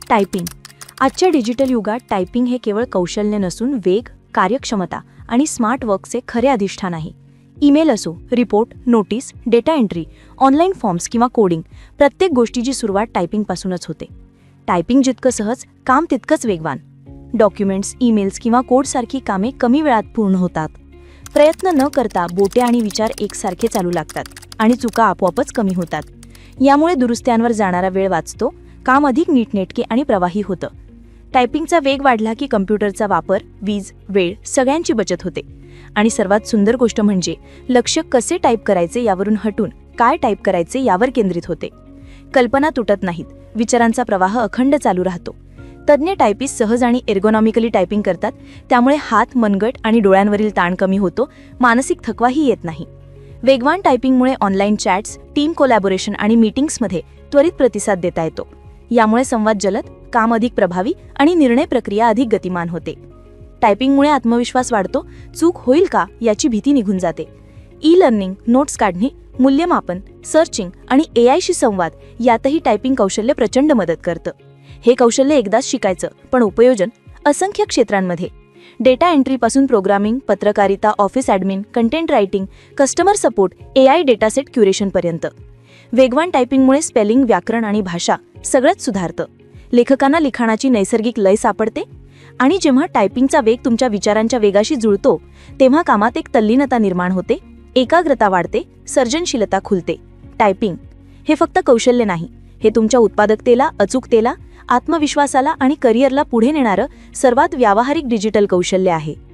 Typing. आजच्या digital युगात typing हे केवळ कौशल्य नसून वेग, कार्यक्षमता आणि स्मार्ट वर्कचे खरे अधिष्ठान आहे. ईमेल असो, report, notice, data entry, online forms किंवा कोडिंग, प्रत्येक गोष्टीची सुरुवात टायपिंगपासूनच होते. टायपिंग जितकं सहज, काम तितकंच वेगवान. डॉक्युमेंट्स, ईमेल्स किंवा कोडसारखी कामे कमी वेळात पूर्ण होतात. प्रयत्न न करता बोटे आणि विचार एकसारखे चालू लागतात आणि चुका आपोआपच कमी होतात. यामुळे दुरुस्त्यांवर जाणारा वेळ वाचतो, काम अधिक नीटनेटके आणि प्रवाही होतं. टायपिंगचा वेग वाढला की कम्प्युटरचा वापर, वीज, वेळ सगळ्यांची बचत होते. आणि सर्वात सुंदर गोष्ट म्हणजे लक्ष कसे टाईप करायचे यावरून हटून काय टाईप करायचे यावर केंद्रित होते. कल्पना तुटत नाहीत, विचारांचा प्रवाह अखंड चालू राहतो. तज्ज्ञ टायपिस्ट सहज आणि एर्गोनॉमिकली टायपिंग करतात, त्यामुळे हात, मनगट आणि डोळ्यांवरील ताण कमी होतो, मानसिक थकवाही येत नाही. वेगवान टायपिंगमुळे ऑनलाईन चॅट्स, टीम कोलॅबोरेशन आणि मीटिंग्समध्ये त्वरित प्रतिसाद देता येतो. यामुळे संवाद जलद, काम अधिक प्रभावी आणि निर्णय प्रक्रिया अधिक गतिमान होते. टायपिंगमुळे आत्मविश्वास वाढतो, चूक होईल का याची भीती निघून जाते. ई-लर्निंग, नोट्स काढणे, मूल्यमापन, सर्चिंग आणि एआयशी संवाद यातही टायपिंग कौशल्य प्रचंड मदत करतं. हे कौशल्य एकदाच शिकायचं, पण उपयोजन असंख्य क्षेत्रांमध्ये. डेटा एंट्रीपासून प्रोग्रामिंग, पत्रकारिता, office admin, content writing, customer support, AI dataset क्युरेशनपर्यंत. वेगवान टायपिंगमुळे स्पेलिंग, व्याकरण आणि भाषा सगळंच सुधारतं. लेखकांना लिखाणाची नैसर्गिक लय सापडते आणि जेव्हा टायपिंगचा वेग तुमच्या विचारांच्या वेगाशी जुळतो, तेव्हा कामात एक तल्लीनता निर्माण होते, एकाग्रता वाढते, सर्जनशीलता खुलते. टायपिंग हे फक्त कौशल्य नाही, हे तुमच्या उत्पादकतेला, अचूकतेला, आत्मविश्वासाला आणि करिअरला पुढे नेणारं सर्वात व्यावहारिक डिजिटल कौशल्य आहे.